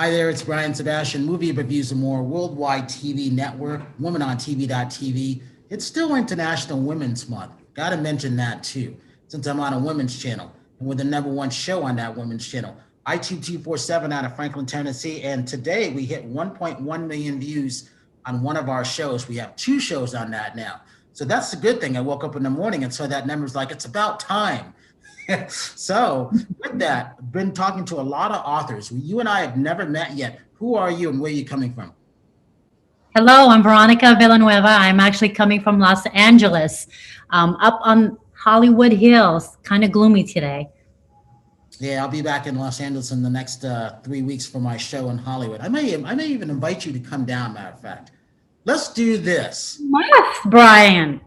Hi there, it's Brian Sebastian, Movie Reviews and More, Worldwide TV Network, WomenOnTV.tv. It's still International Women's Month. Got to mention that too, since I'm on a women's channel and we're the #1 show on that women's channel. I2247 out of Franklin, Tennessee. And today we hit 1.1 million views on one of our shows. We have 2 shows on that now. So that's the good thing. I woke up in the morning and saw that number's like, it's about time. So with that, I've been talking to a lot of authors. You and I have never met yet. Who are you and where are you coming from? Hello, I'm Veronica Villanueva. I'm actually coming from Los Angeles, up on Hollywood Hills. Kind of gloomy today. Yeah, I'll be back in Los Angeles in the next 3 weeks for my show in Hollywood. I may even invite you to come down, matter of fact. Let's do this. Yes, Brian.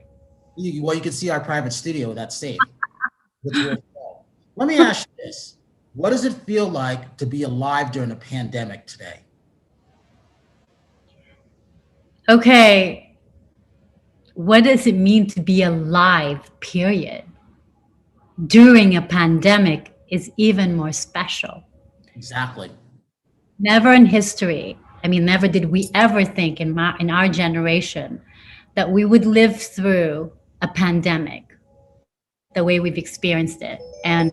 You can see our private studio that's safe. Let me ask you this. What does it feel like to be alive during a pandemic today? Okay. What does it mean to be alive, period? During a pandemic is even more special. Exactly. Never in history, never did we ever think in our generation that we would live through a pandemic the way we've experienced it. And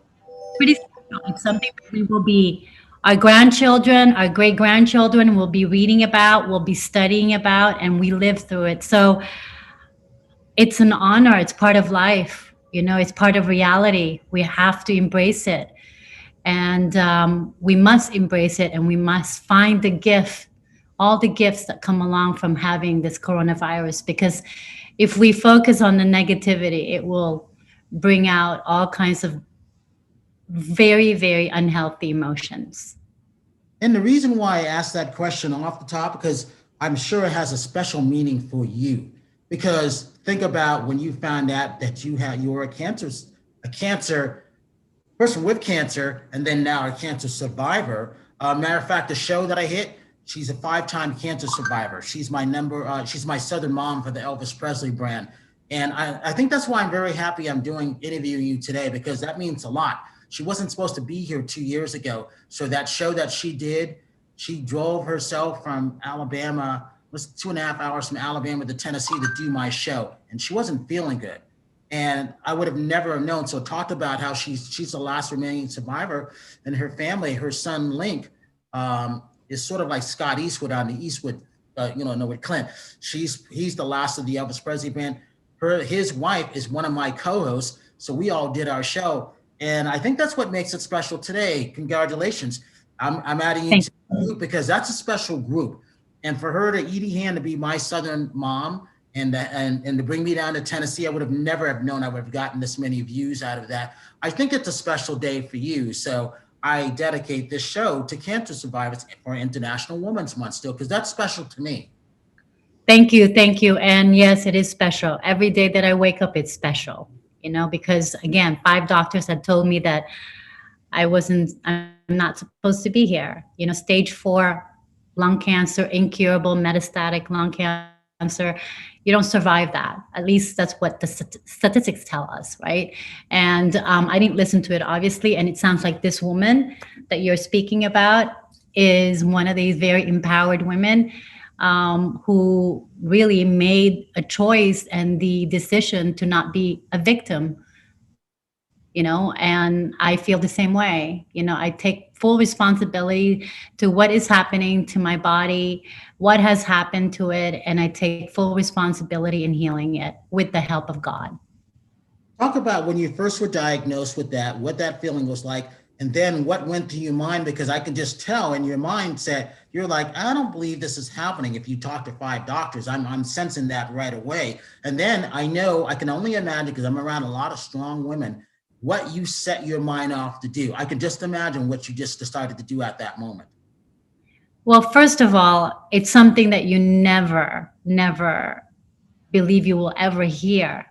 pretty special. It's something that we will be, our grandchildren, our great grandchildren will be reading about, will be studying about, and we live through it. So it's an honor. It's part of life. It's part of reality. We have to embrace it. And we must embrace it, and we must find the gift, all the gifts that come along from having this coronavirus. Because if we focus on the negativity, it will bring out all kinds of very, very unhealthy emotions. And the reason why I asked that question off the top, because I'm sure it has a special meaning for you. Because think about when you found out that you were a cancer person with cancer, and then now a cancer survivor. Matter of fact, the show that I hit, she's a 5-time cancer survivor. She's my Southern mom for the Elvis Presley brand. And I think that's why I'm very happy I'm interviewing you today, because that means a lot. She wasn't supposed to be here 2 years ago. So that show that she did, she drove herself from Alabama, was 2.5 hours from Alabama to Tennessee to do my show. And she wasn't feeling good. And I would have never known. So talked about how she's the last remaining survivor, and her family, her son Link, is sort of like Scott Eastwood on the Eastwood, with Clint. He's the last of the Elvis Presley band. His wife is one of my co-hosts, so we all did our show, and I think that's what makes it special today. Congratulations! I'm adding you to the group because that's a special group, and for her to Edie Hand to be my Southern mom and to bring me down to Tennessee, I would have never have known I would have gotten this many views out of that. I think it's a special day for you, so I dedicate this show to cancer survivors for International Women's Month still, because that's special to me. Thank you. And yes, it is special. Every day that I wake up, it's special, because again, 5 doctors had told me that I'm not supposed to be here. Stage 4 lung cancer, incurable metastatic lung cancer. You don't survive that. At least that's what the statistics tell us, right? And I didn't listen to it, obviously. And it sounds like this woman that you're speaking about is one of these very empowered women who really made a choice and the decision to not be a victim, and I feel the same way. I take full responsibility to what is happening to my body, what has happened to it, and I take full responsibility in healing it with the help of God. Talk about when you first were diagnosed with that, what that feeling was like, and then what went through your mind, because I can just tell in your mindset, you're like, I don't believe this is happening. If you talk to 5 doctors, I'm sensing that right away. And then I know, I can only imagine, because I'm around a lot of strong women, what you set your mind off to do. I can just imagine what you just decided to do at that moment. Well, first of all, it's something that you never believe you will ever hear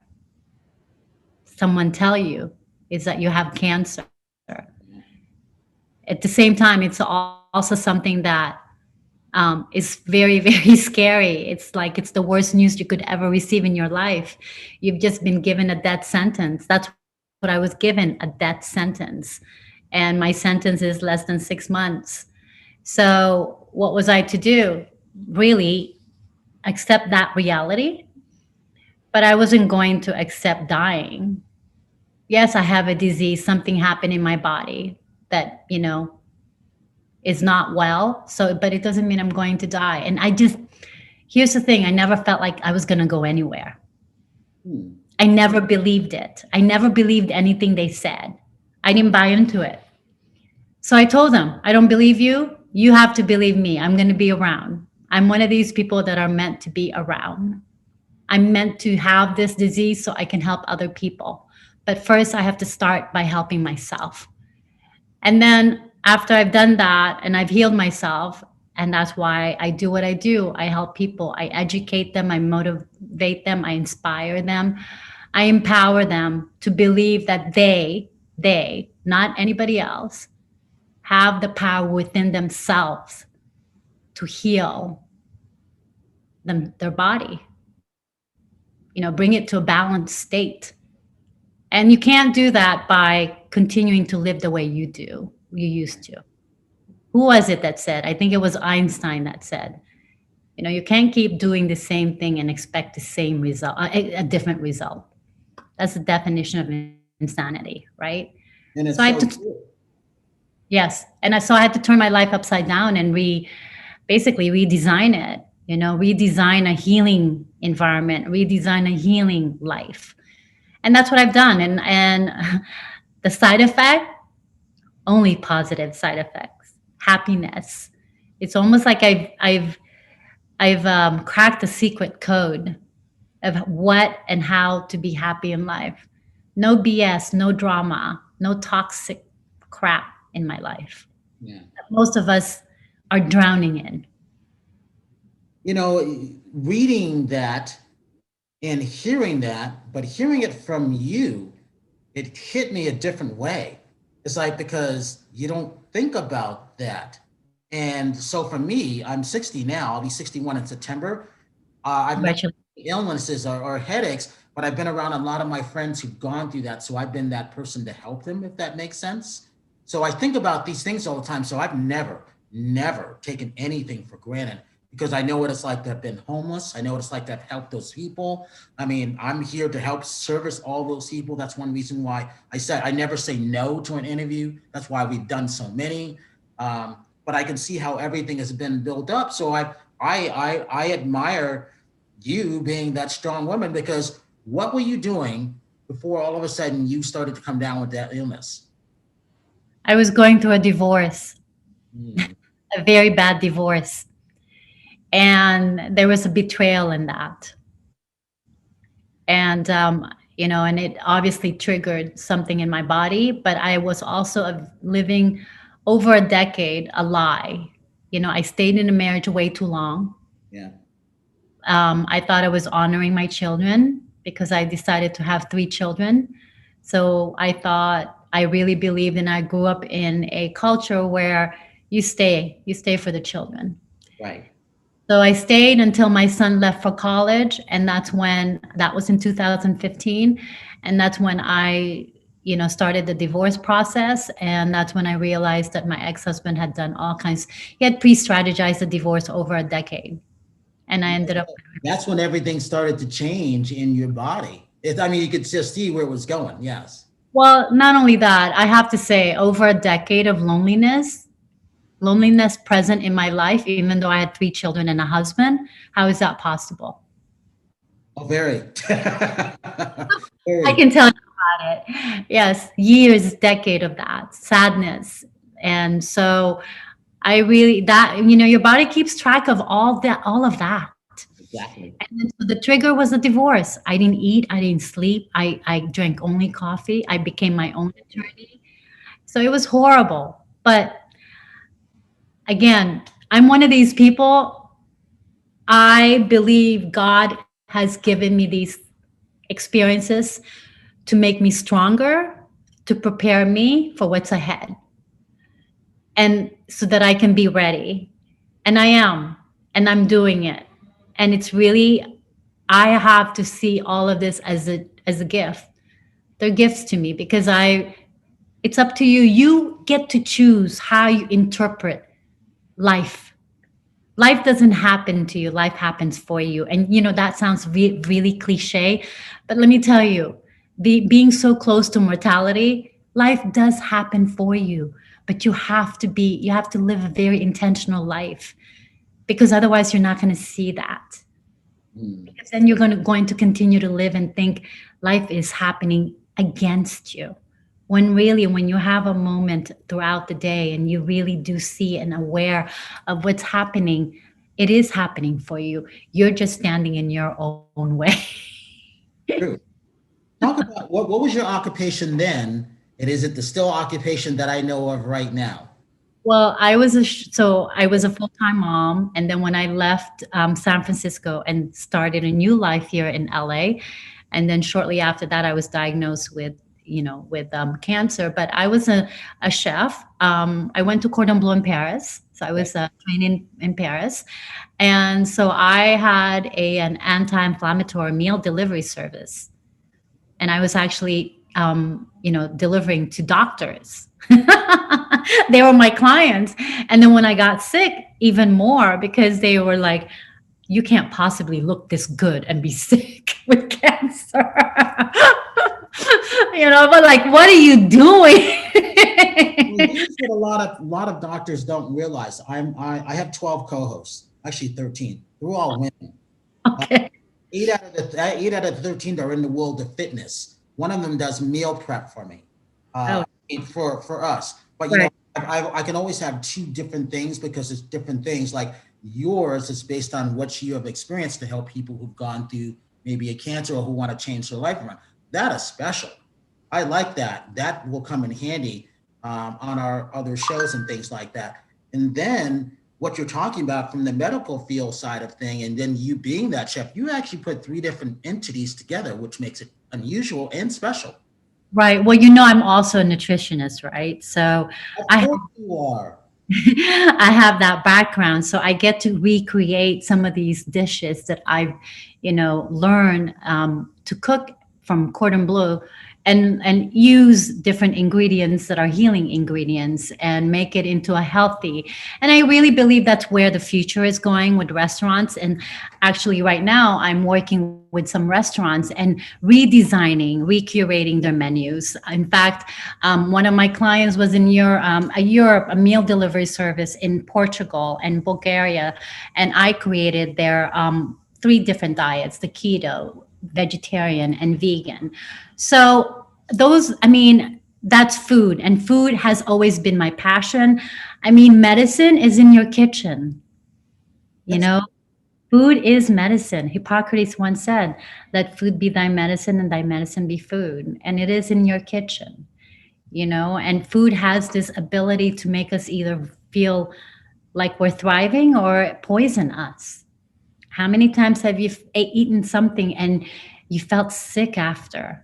someone tell you, is that you have cancer. At the same time, it's also something that is very, very scary. It's like it's the worst news you could ever receive in your life. You've just been given a death sentence. That's what I was given, a death sentence. And my sentence is less than 6 months. So what was I to do? Really accept that reality, but I wasn't going to accept dying. Yes, I have a disease, something happened in my body that, is not well. So, but it doesn't mean I'm going to die. And here's the thing, I never felt like I was going to go anywhere. Hmm. I never believed it. I never believed anything they said. I didn't buy into it. So I told them, I don't believe you. You have to believe me. I'm going to be around. I'm one of these people that are meant to be around. I'm meant to have this disease so I can help other people. But first, I have to start by helping myself. And then after I've done that and I've healed myself, and that's why I do what I do, I help people, I educate them, I motivate them, I inspire them, I empower them to believe that they, not anybody else, have the power within themselves to heal their body, bring it to a balanced state. And you can't do that by continuing to live the way you used to. Who was it that said? I think it was Einstein that said, you can't keep doing the same thing and expect the same result, a different result. That's the definition of insanity, right? And So it's I so had to, true. yes. So I had to turn my life upside down and basically redesign it, redesign a healing environment, redesign a healing life. And that's what I've done. And the side effect, only positive side effects, happiness. It's almost like I've cracked the secret code of what and how to be happy in life. No BS, no drama, no toxic crap in my life Yeah. that most of us are drowning in. You know, reading that and hearing that, but hearing it from you, it hit me a different way. It's like because you don't think about that. And so for me, I'm 60 now, I'll be 61 in September. I've never Congratulations. had illnesses or headaches, but I've been around a lot of my friends who've gone through that. So I've been that person to help them, if that makes sense. So I think about these things all the time. So I've never taken anything for granted because I know what it's like to have been homeless. I know what it's like to have helped those people. I mean, I'm here to help service all those people. That's one reason why I said I never say no to an interview. That's why we've done so many. But I can see how everything has been built up. So I admire you being that strong woman because what were you doing before all of a sudden you started to come down with that illness? I was going through a divorce, Mm, a very bad divorce. And there was a betrayal in that. And, and it obviously triggered something in my body, but I was also living over a decade a lie. I stayed in a marriage way too long. yeah. I thought I was honoring my children because I decided to have 3 children. So I really believed, and I grew up in a culture where you stay for the children. Right. So I stayed until my son left for college, and that was in 2015, and that's when I, started the divorce process, and that's when I realized that my ex-husband had done all kinds. He had pre-strategized the divorce over a decade, and I ended up. That's when everything started to change in your body. I mean, you could just see where it was going. Yes. Well, not only that, I have to say, over a decade of loneliness present in my life, even though I had 3 children and a husband. How is that possible? Oh, very. I Very. can tell you about it. Yes, years, decade of that sadness. And so I really your body keeps track of all of that. Exactly. And then, so the trigger was the divorce. I didn't eat, I didn't sleep. I drank only coffee. I became my own attorney. So it was horrible. But again, I'm one of these people. I believe God has given me these experiences to make me stronger, to prepare me for what's ahead, and so that I can be ready. And I am, and I'm doing it. And it's really, I have to see all of this as a gift. They're gifts to me because it's up to you. You get to choose how you interpret life. Life doesn't happen to you, life happens for you. And that sounds really cliche, but let me tell you, being so close to mortality, life does happen for you, but you have to live a very intentional life, because otherwise you're not going to see that. Mm. Because then you're going to continue to live and think life is happening against you. When really, when you have a moment throughout the day and you really do see and aware of what's happening, it is happening for you. You're just standing in your own way. True. Talk about what was your occupation then, and is it the still occupation that I know of right now? Well, I was a full-time mom, and then when I left San Francisco and started a new life here in LA, and then shortly after that, I was diagnosed with cancer. But I was a chef. I went to Cordon Bleu in Paris, so I was trained in Paris, and so I had an anti-inflammatory meal delivery service, and I was actually delivering to doctors. They were my clients. And then when I got sick, even more, because they were like, you can't possibly look this good and be sick with cancer. But like, what are you doing? Well, here's what a lot of doctors don't realize. I have 12 co-hosts, actually 13. They're all women. Okay. 8 out of the 13 are in the world of fitness. One of them does meal prep for me, Oh, for us. But right. I can always have two different things because it's different things. Like yours is based on what you have experienced to help people who've gone through maybe a cancer or who want to change their life around. That is special. I like that. That will come in handy on our other shows and things like that. And then what you're talking about from the medical field side of thing, and then you being that chef, you actually put three different entities together, which makes it unusual and special. Right. Well, I'm also a nutritionist, right? So Of I course you are. I have that background, so I get to recreate some of these dishes that I've, learned to cook from Cordon Bleu, and use different ingredients that are healing ingredients and make it into a healthy. And I really believe that's where the future is going with restaurants. And actually, right now, I'm working with some restaurants and redesigning, recurating their menus. In fact, one of my clients was in Europe, a meal delivery service in Portugal and Bulgaria, and I created their three different diets: the keto, vegetarian, and vegan. So that's food, and food has always been my passion. Medicine is in your kitchen, you That's know. Food is medicine. Hippocrates once said, let food be thy medicine and thy medicine be food. And it is in your kitchen, and food has this ability to make us either feel like we're thriving or poison us. How many times have you eaten something and you felt sick after?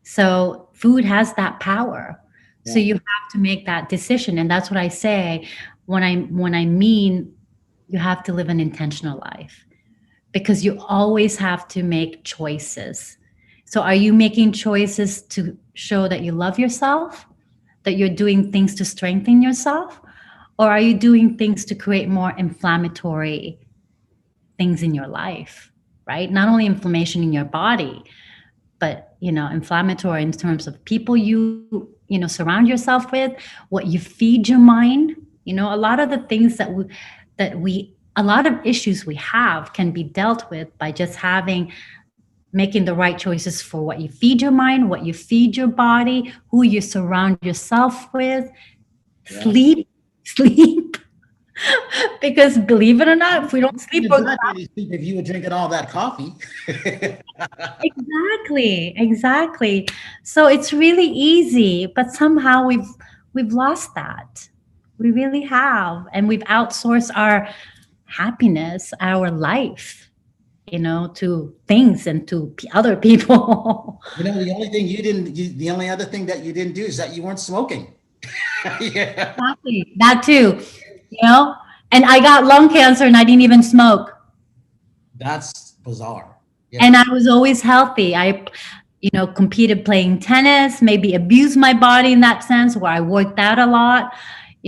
So food has that power. So yeah. you have to make that decision. And that's what I say when I mean you have to live an intentional life, because you always have to make choices. So are you making choices to show that you love yourself, that you're doing things to strengthen yourself, or are you doing things to create more inflammatory things in your life, right? Not only inflammation in your body, but inflammatory in terms of people surround yourself with, what you feed your mind. A lot of the things that we a lot of issues we have can be dealt with by just making the right choices for what you feed your mind, what you feed your body, who you surround yourself with. Yeah. Sleep. Sleep. Because believe it or not, if we don't sleep, Exactly. If you were drinking all that coffee. exactly. So it's really easy, but somehow we've lost that. We really have, and we've outsourced our happiness, our life, to things and to other people. The only other thing that you didn't do is that you weren't smoking. Yeah. Exactly. That too, you know. And I got lung cancer and I didn't even smoke. That's bizarre. Yeah. And I was always healthy. I competed playing tennis, maybe abused my body in that sense where I worked out a lot,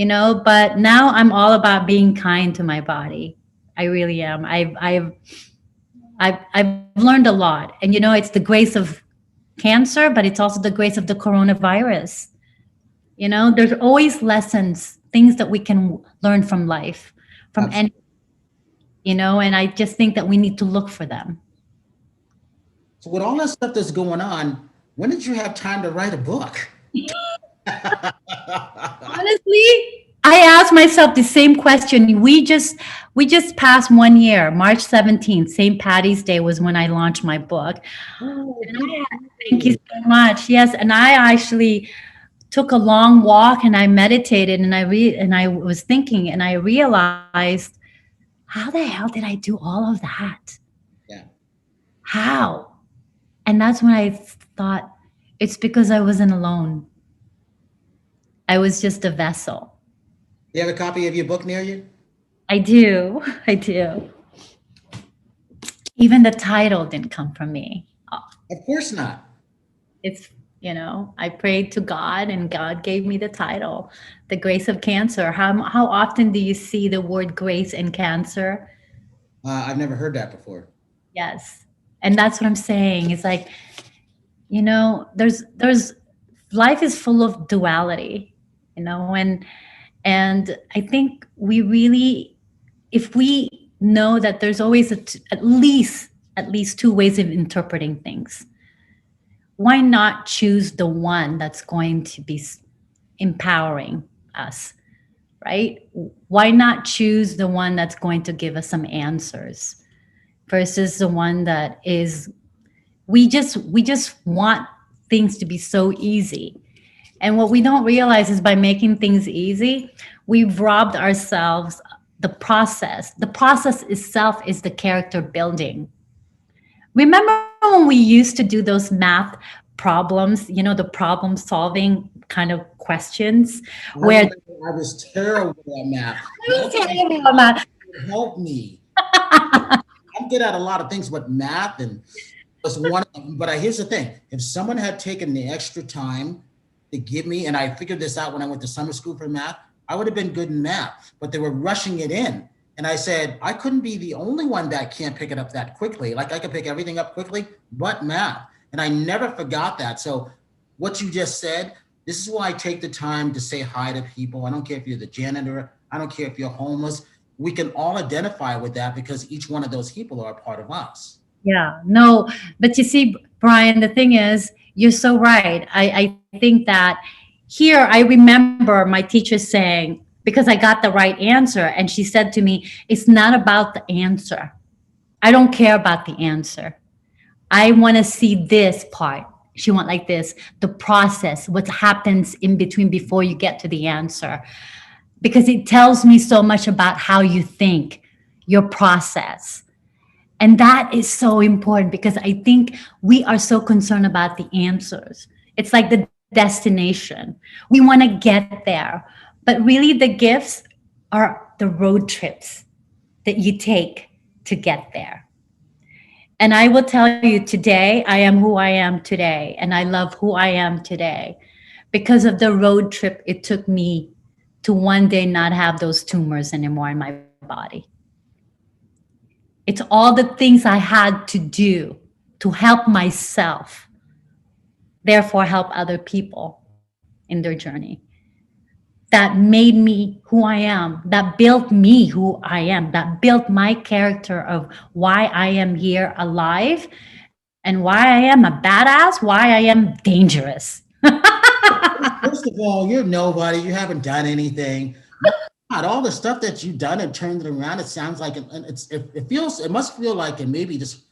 But now I'm all about being kind to my body. I really am. I've learned a lot. And it's the grace of cancer, but it's also the grace of the coronavirus. There's always lessons, things that we can learn from life, from any, Absolutely. and I just think that we need to look for them. So with all that stuff that's going on, when did you have time to write a book? Honestly, I asked myself the same question. We just passed 1 year, March 17th, St. Patty's Day was when I launched my book. Oh, And good for thank you you. so much. Yes, and I actually took a long walk and I meditated and I was thinking and I realized, how the hell did I do all of that? Yeah. How? And that's when I thought, it's because I wasn't alone. I was just a vessel. Do you have a copy of your book near you? I do. I do. Even the title didn't come from me. Of course not. It's, I prayed to God and God gave me the title, The Grace of Cancer. How often do you see the word grace in cancer? I've never heard that before. Yes. And that's what I'm saying. It's like, there's life is full of duality, and I think we really, if we know that there's always at least two ways of interpreting things, why not choose the one that's going to be empowering us, right? Why not choose the one that's going to give us some answers versus the one that is, we just want things to be so easy. And what we don't realize is by making things easy, we've robbed ourselves the process. The process itself is the character building. Remember when we used to do those math problems, the problem solving kind of questions I where remember I was terrible at math. I was That's why terrible at math. it helped me. I'm good at a lot of things, but math and was one of them. But here's the thing: if someone had taken the extra time to give me, and I figured this out when I went to summer school for math, I would have been good in math. But they were rushing it in, and I said I couldn't be the only one that can't pick it up that quickly. Like I could pick everything up quickly, but math, and I never forgot that. So what you just said, this is why I take the time to say hi to people. I don't care if you're the janitor. I don't care if you're homeless. We can all identify with that because each one of those people are a part of us. Yeah, no, but you see, Brian, the thing is, you're so right. I think that here I remember my teacher saying, because I got the right answer, and she said to me, it's not about the answer. I don't care about the answer. I want to see this part. She went like this, the process, what happens in between before you get to the answer. Because it tells me so much about how you think, your process. And that is so important because I think we are so concerned about the answers. It's like the destination. We want to get there. But really, the gifts are the road trips that you take to get there. And I will tell you today, I am who I am today. And I love who I am today because of the road trip it took me to one day not have those tumors anymore in my body. It's all the things I had to do to help myself, therefore help other people in their journey. That made me who I am, that built me who I am, that built my character of why I am here alive and why I am a badass, why I am dangerous. First of all, you're nobody. You haven't done anything. My God, all the stuff that you've done and turned it around, it sounds like it feels, it must feel like it maybe just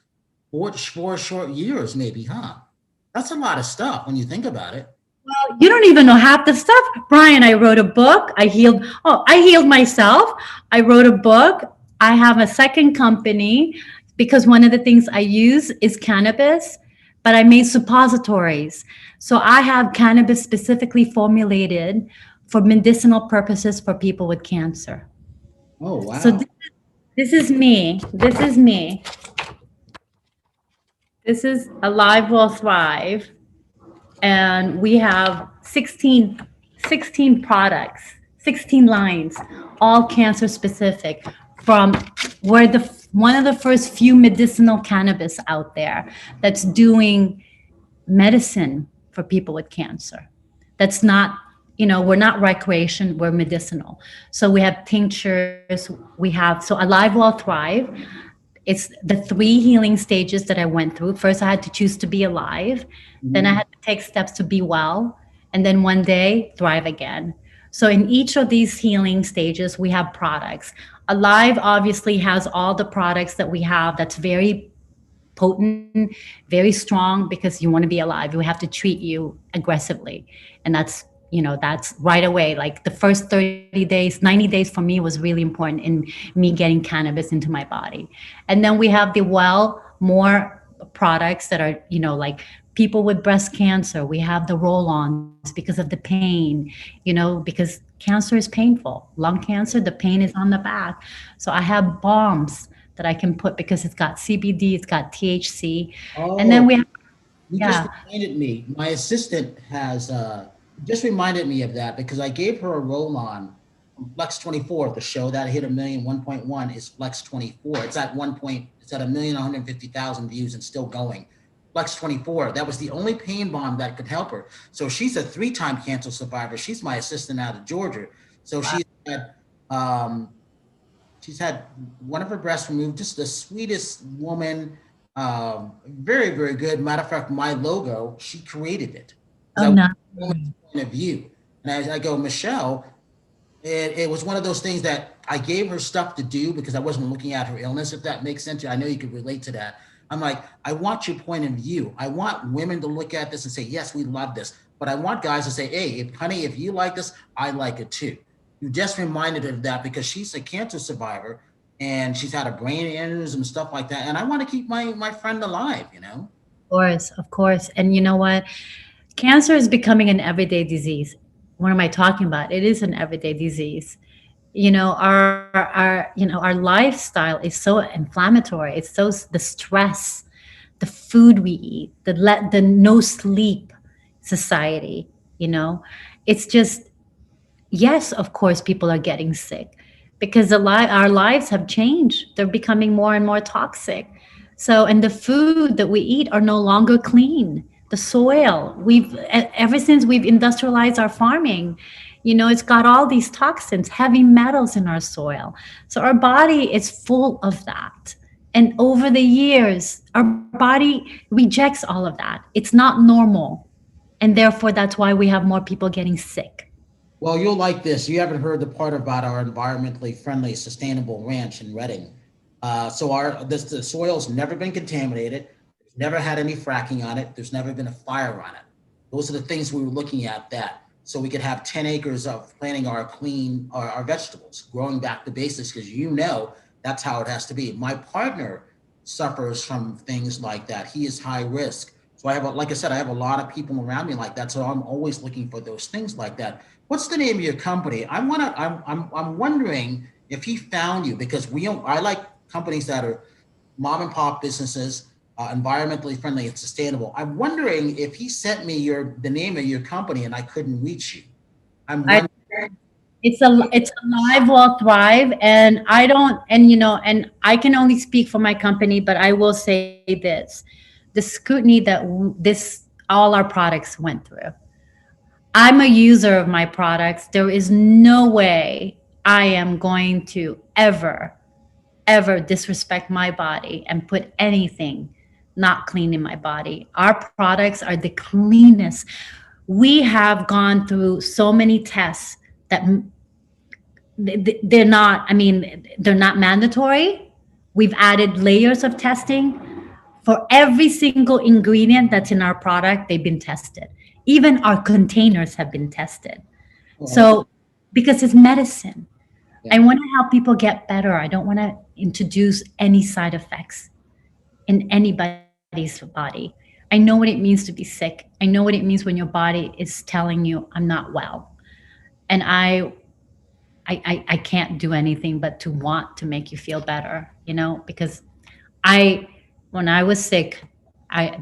four short years, maybe, huh? That's a lot of stuff when you think about it. You don't even know half the stuff. Brian, I wrote a book. I healed myself. I wrote a book. I have a second company because one of the things I use is cannabis, but I made suppositories. So I have cannabis specifically formulated for medicinal purposes for people with cancer. Oh, So wow. this is me. This is me. This is Alive Will Thrive. And we have 16 products, 16 lines, all cancer specific. From we're the one of the first few medicinal cannabis out there that's doing medicine for people with cancer. That's not, we're not recreation, we're medicinal. So we have tinctures, we have, so Alive Well Thrive. It's the three healing stages that I went through. First, I had to choose to be alive. Then I Mhm. had to take steps to be well. And then one day, thrive again. So in each of these healing stages, we have products. Alive obviously has all the products that we have that's very potent, very strong because you want to be alive. We have to treat you aggressively. And that's right away. Like the first 30 days, 90 days for me was really important in me getting cannabis into my body. And then we have the more products that are, like people with breast cancer. We have the roll-ons because of the pain, because cancer is painful. Lung cancer, the pain is on the back. So I have balms that I can put because it's got CBD, it's got THC. And then Oh, we have, you just yeah. reminded me. My assistant has just reminded me of that because I gave her a roll on from Flex 24. The show that hit a million, 1.1 is Flex 24. It's at one point, it's at 1,150,000 views and still going. Flex 24. That was the only pain bomb that could help her. So she's a three-time cancer survivor. She's my assistant out of Georgia. So um, she's had one of her breasts removed. Just the sweetest woman. Very, very good. Matter of fact, my logo, she created it Oh because I want no. a woman's point of view. And I go, Michelle, it was one of those things that I gave her stuff to do because I wasn't looking at her illness, if that makes sense. I know you could relate to that. I'm like, I want your point of view. I want women to look at this and say, yes, we love this. But I want guys to say, hey, honey, if you like this, I like it too. You just reminded her of that because she's a cancer survivor and she's had a brain aneurysm and stuff like that. And I want to keep my friend alive, you know? Of course, of course. And you know what? Cancer is becoming an everyday disease. What am I talking about? It is an everyday disease. Our lifestyle is so inflammatory. It's so the stress, the food we eat, the no sleep society. You know, it's just, yes, of course, people are getting sick because our lives have changed. They're becoming more and more toxic. So, and the food that we eat are no longer clean. The soil, ever since we've industrialized our farming, it's got all these toxins, heavy metals in our soil. So our body is full of that. And over the years, our body rejects all of that. It's not normal. And therefore, that's why we have more people getting sick. Well, you'll like this. You haven't heard the part about our environmentally friendly, sustainable ranch in Reading. So the soil's never been contaminated. There's never had any fracking on it. There's never been a fire on it. Those are the things we were looking at that. So we could have 10 acres of planting our vegetables, growing back to basics, because that's how it has to be. My partner suffers from things like that. He is high risk. So like I said, I have a lot of people around me like that. So I'm always looking for those things like that. What's the name of your company? I'm wondering if he found you because I like companies that are mom and pop businesses, environmentally friendly and sustainable. I'm wondering if he sent me the name of your company and I couldn't reach you. I'm I wondering. it's a live well thrive, and I don't, and I can only speak for my company, but I will say this: the scrutiny that this all our products went through. I'm a user of my products. There is no way I am going to ever disrespect my body and put anything not clean in my body. Our products are the cleanest. We have gone through so many tests that they're not, I mean, they're not mandatory. We've added layers of testing for every single ingredient that's in our product. They've been tested. Even our containers have been tested. Oh, So, because it's medicine, I yeah. want to help people get better. I don't want to introduce any side effects in anybody's body. I know what it means to be sick. I know what it means when your body is telling you, I'm not well. And I can't do anything but to want to make you feel better, because I, when I was sick,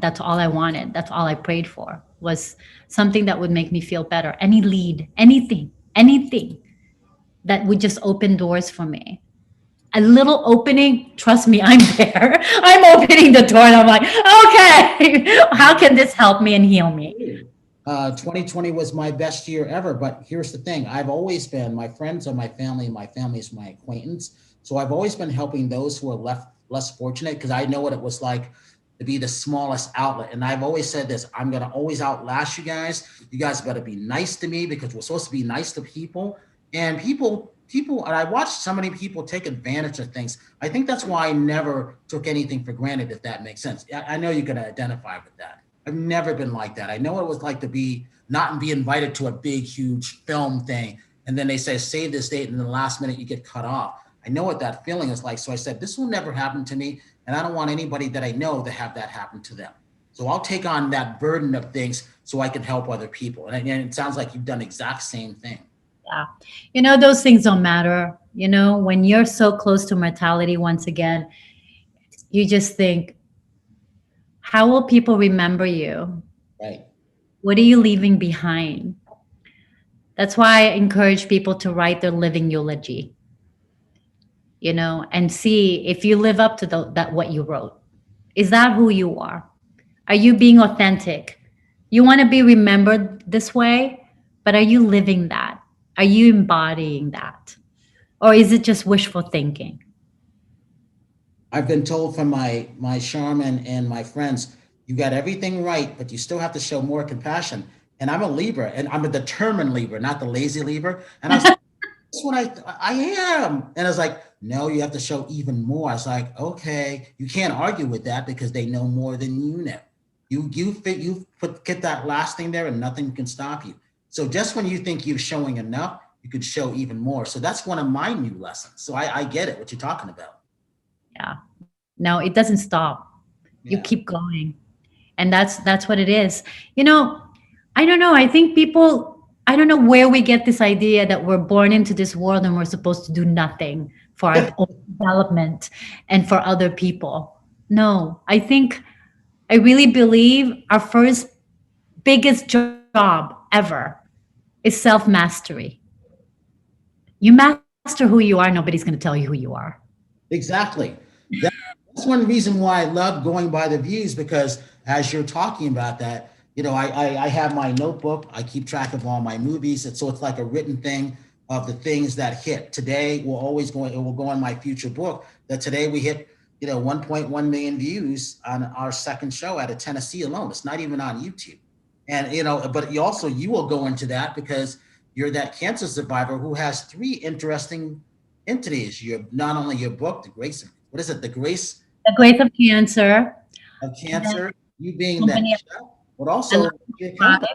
that's all I wanted. That's all I prayed for was something that would make me feel better. Any lead, anything. that would just open doors for me. A little opening, trust me, I'm there. I'm opening the door and I'm like, okay, how can this help me and heal me? 2020 was my best year ever, but here's the thing. I've always been, my friends are my family is my acquaintance. So I've always been helping those who are less fortunate because I know what it was like to be the smallest outlet. And I've always said this, I'm going to always outlast you guys. You guys better be nice to me because we're supposed to be nice to people. And and I watched so many people take advantage of things. I think that's why I never took anything for granted, if that makes sense. I know you're going to identify with that. I've never been like that. I know what it was like to be not be invited to a big, huge film thing. And then they say, save this date. And in the last minute, you get cut off. I know what that feeling is like. So I said, this will never happen to me. And I don't want anybody that I know to have that happen to them. So I'll take on that burden of things so I can help other people. And it sounds like you've done the exact same thing. Yeah. You know, those things don't matter. You know, when you're so close to mortality, once again, you just think, how will people remember you? Right. What are you leaving behind? That's why I encourage people to write their living eulogy, you know, and see if you live up to that what you wrote. Is that who you are? Are you being authentic? You want to be remembered this way, but are you living that? Are you embodying that? Or is it just wishful thinking? I've been told from my shaman and my friends, you got everything right, but you still have to show more compassion. And I'm a Libra, and I'm a determined Libra, not the lazy Libra. And I was like, that's what I am. And I was like, no, you have to show even more. I was like, okay, you can't argue with that because they know more than you know. Get that last thing there, and nothing can stop you. So just when you think you're showing enough, you could show even more. So that's one of my new lessons. So I get it, what you're talking about. Yeah. No, it doesn't stop. You Yeah. keep going. And that's what it is. You know, I don't know. I think people, I don't know where we get this idea that we're born into this world and we're supposed to do nothing for our own development and for other people. No, I really believe our first biggest job ever is self mastery. You master who you are, nobody's going to tell you who you are. Exactly. That's one reason why I love going by the views, because as you're talking about that, I have my notebook. I keep track of all my movies. And so it's like a written thing of the things that hit. Today it will go in my future book that today we hit, 1.1 million views on our second show out of Tennessee alone. It's not even on YouTube. And, but you will go into that because you're that cancer survivor who has three interesting entities. You're not only your book, the grace, what is it? The grace The Grace of Cancer, of cancer, you being that company chef, but also Alive your Thrive. company.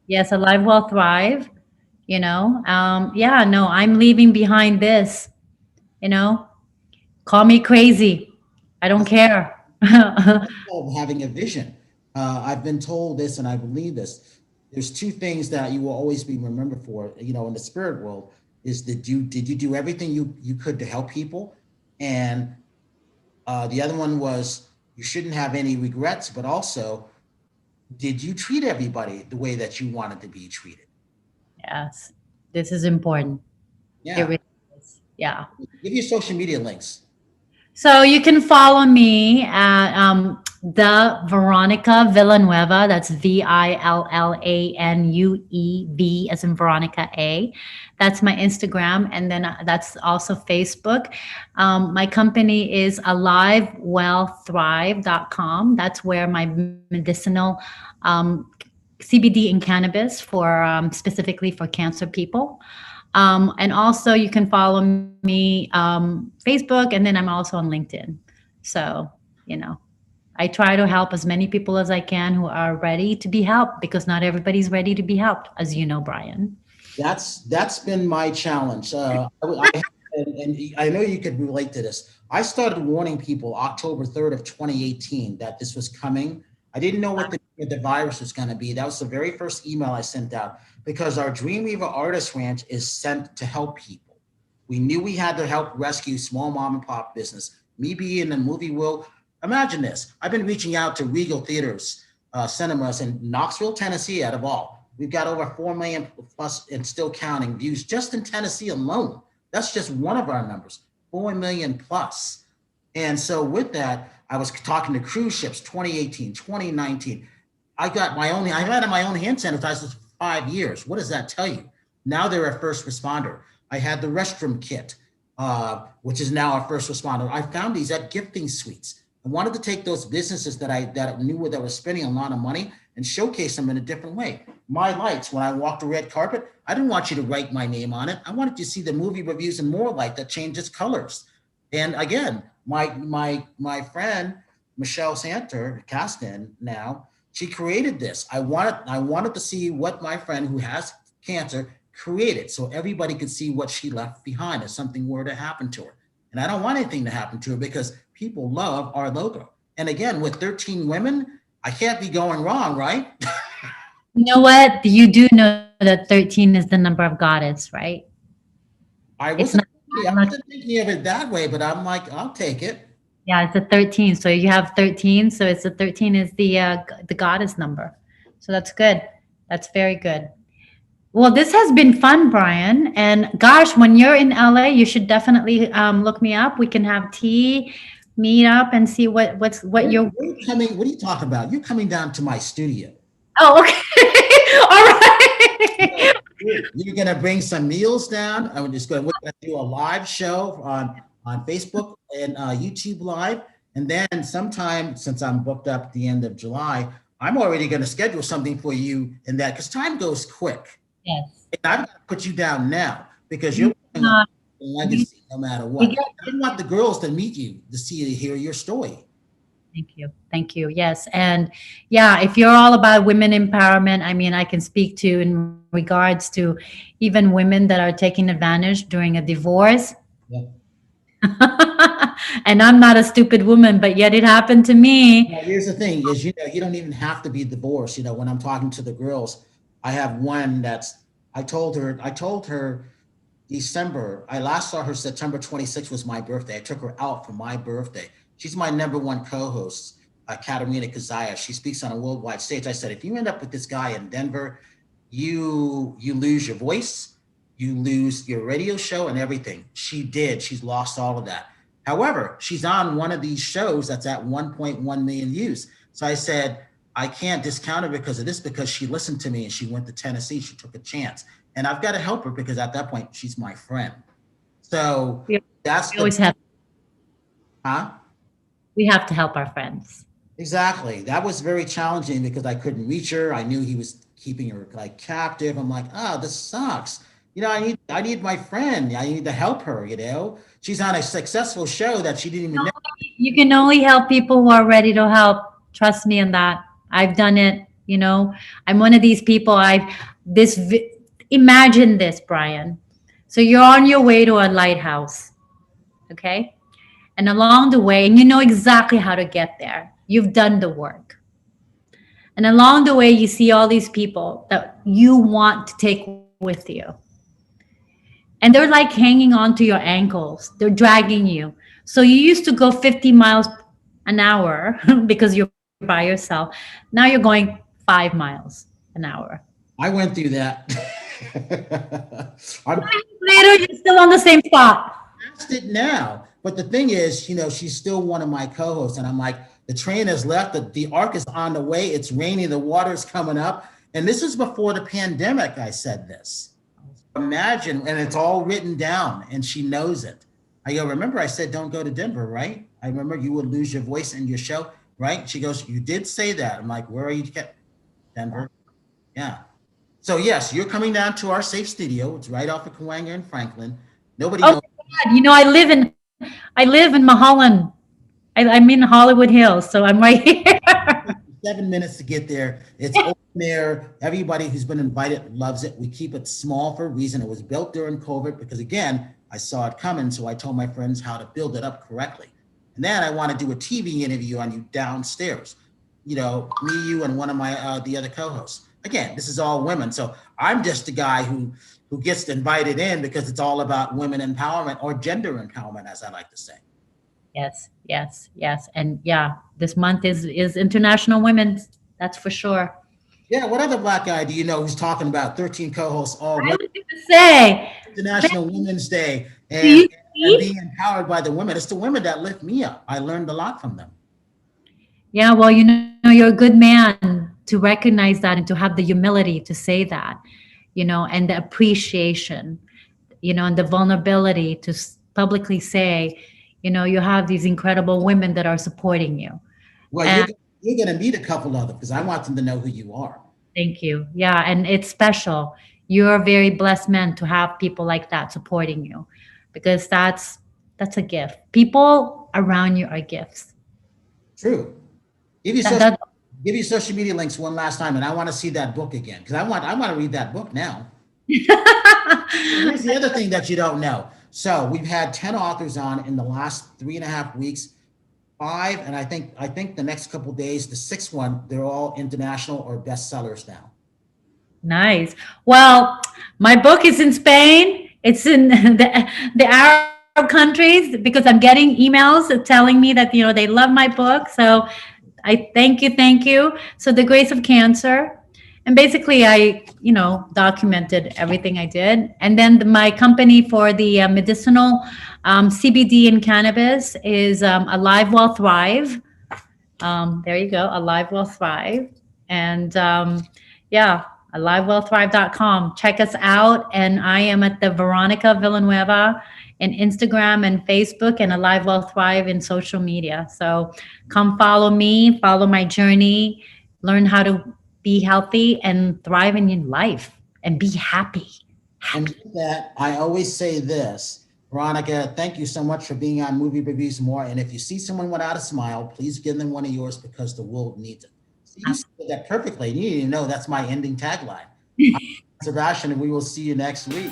Yes, Alive Well Thrive. You know, yeah, no, I'm leaving behind this. You know, call me crazy. I don't care. Of having a vision. I've been told this and I believe this. There's two things that you will always be remembered for, in the spirit world is did you do everything you could to help people? And the other one was you shouldn't have any regrets, but also did you treat everybody the way that you wanted to be treated? Yes, this is important. It Yeah. really is. Yeah. Give your social media links. So you can follow me at the Veronica Villanueva. That's Villanuev as in Veronica A. That's my Instagram, and then that's also Facebook. My company is alivewellthrive.com. That's where my medicinal CBD and cannabis for specifically for cancer people. And also you can follow me Facebook, and then I'm also on LinkedIn. So, you know, I try to help as many people as I can who are ready to be helped, because not everybody's ready to be helped, as you know, Brian. That's been my challenge. And I know you could relate to this. I started warning people October 3rd of 2018 that this was coming. I didn't know what the virus was going to be. That was the very first email I sent out because our Dreamweaver Artist Ranch is sent to help people. We knew we had to help rescue small mom and pop business. Me being in the movie world, imagine this. I've been reaching out to Regal Theaters, cinemas in Knoxville, Tennessee, out of all. We've got over 4 million plus and still counting views just in Tennessee alone. That's just one of our numbers, 4 million plus. And so with that, I was talking to cruise ships 2018, 2019. I've had my own hand sanitizers for 5 years. What does that tell you? Now they're a first responder. I had the restroom kit, which is now a first responder. I found these at gifting suites. I wanted to take those businesses that I knew that were spending a lot of money and showcase them in a different way. My lights, when I walked the red carpet, I didn't want you to write my name on it. I wanted you to see the movie reviews and more light that changes colors. And again, my friend Michelle Santer Caston now, she created this. I wanted to see what my friend who has cancer created, so everybody could see what she left behind if something were to happen to her. And I don't want anything to happen to her because people love our logo. And again, with 13 women, I can't be going wrong, right? You know what? You do know that 13 is the number of goddess, right? I It's wasn't, not, I not wasn't thinking of it that way, but I'm like, I'll take it. yeah, it's a 13. So you have 13. So it's a 13 is the goddess number. So that's good. That's very good. Well, this has been fun, Brian. And gosh, when you're in LA, you should definitely look me up. We can have tea, meet up, and see what you're. Where are you coming? What are you talking about? You're coming down to my studio. Oh, okay. All right. You're gonna bring some meals down. We're gonna do a live show on Facebook and YouTube Live, and then sometime since I'm booked up at the end of July, I'm already gonna schedule something for you in that because time goes quick. Yes. And I've got to put you down now because you're a Uh, legacy no matter we what. get, I want the girls to meet you to see hear your story. thank you. Thank you. Yes. And yeah, if you're all about women empowerment, I mean, I can speak to in regards to even women that are taking advantage during a divorce. Yeah. And I'm not a stupid woman, but yet it happened to me. Now, here's the thing is, you don't even have to be divorced. When I'm talking to the girls, I have one I told her December, I last saw her September 26th was my birthday. I took her out for my birthday. She's my number one co-host, Katarina Kaziah. She speaks on a worldwide stage. I said, if you end up with this guy in Denver, you lose your voice, you lose your radio show and everything. She did. She's lost all of that. However, she's on one of these shows that's at 1.1 million views. So I said, I can't discount her because of this, because she listened to me and she went to Tennessee. She took a chance. And I've got to help her because at that point, she's my friend. So We that's we always have huh? we have to help our friends. Exactly. That was very challenging because I couldn't reach her. I knew he was keeping her like captive. I'm like, oh, this sucks. I need my friend. I need to help her. She's on a successful show that she didn't even know. You can only help people who are ready to help. Trust me in that. I've done it. I'm one of these people. Imagine this, Brian. So you're on your way to a lighthouse, okay? And along the way, and you know exactly how to get there. You've done the work. And along the way, you see all these people that you want to take with you. And they're like hanging on to your ankles. They're dragging you. So you used to go 50 miles an hour because you're by yourself. Now you're going 5 miles an hour. I went through that. I'm Later, you're still on the same spot. past it now. But the thing is, she's still one of my co-hosts. And I'm like, the train has left, the ark is on the way. It's raining, the water's coming up. And this is before the pandemic, I said this. Imagine, and it's all written down, and she knows it. I go, remember I said don't go to Denver, right? I remember you would lose your voice in your show, right? She goes, you did say that. I'm like, where are you? Denver. Yeah. So yes, you're coming down to our safe studio. It's right off of Cahuenga and Franklin. Nobody Oh knows. my God. I live in Mulholland. I'm in Hollywood Hills, so I'm right here. 7 minutes to get there. It's open there. Everybody who's been invited loves it. We keep it small for a reason. It was built during COVID because, again, I saw it coming. So I told my friends how to build it up correctly. And then I want to do a TV interview on you downstairs. Me, you, and one of the other co-hosts. Again, this is all women. So I'm just the guy who gets invited in because it's all about women empowerment, or gender empowerment, as I like to say. Yes, yes, yes. And yeah, this month is International Women's. That's for sure. Yeah, what other black guy do you know who's talking about 13 co-hosts all I women, was going to say, International Women's Day, do you and see? being empowered by the women? It's the women that lift me up. I learned a lot from them. Yeah, well, you're a good man to recognize that and to have the humility to say that, and the appreciation, and the vulnerability to publicly say, you have these incredible women that are supporting you. Well, And you're going to meet a couple of them because I want them to know who you are. thank you. Yeah, and it's special. You're a very blessed man to have people like that supporting you, because that's a gift. People around you are gifts. True. Give you That, social that give you social media links one last time, and I want to see that book again because I want to read that book now. And here's the other thing that you don't know. So we've had 10 authors on in the last 3.5 weeks, five, and I think the next couple of days, the sixth one, they're all international or bestsellers now. Nice. Well, my book is in Spain. It's in the Arab countries because I'm getting emails telling me that they love my book. So I thank you. So the Grace of Cancer, and basically I documented everything I did, and then my company for the medicinal CBD and cannabis is Alive Well Thrive. There you go, Alive Will Thrive. And yeah, alivewellthrive.com. Check us out. And I am at the Veronica Villanueva in Instagram and Facebook, and Alive Well Thrive in social media. So come follow me, follow my journey, learn how to be healthy and thrive in your life and be happy. And with that, I always say this, Veronica, thank you so much for being on Movie Reviews More. And if you see someone without a smile, please give them one of yours because the world needs it. See, you said that perfectly. You need to know that's my ending tagline. I'm Sebastian, and we will see you next week.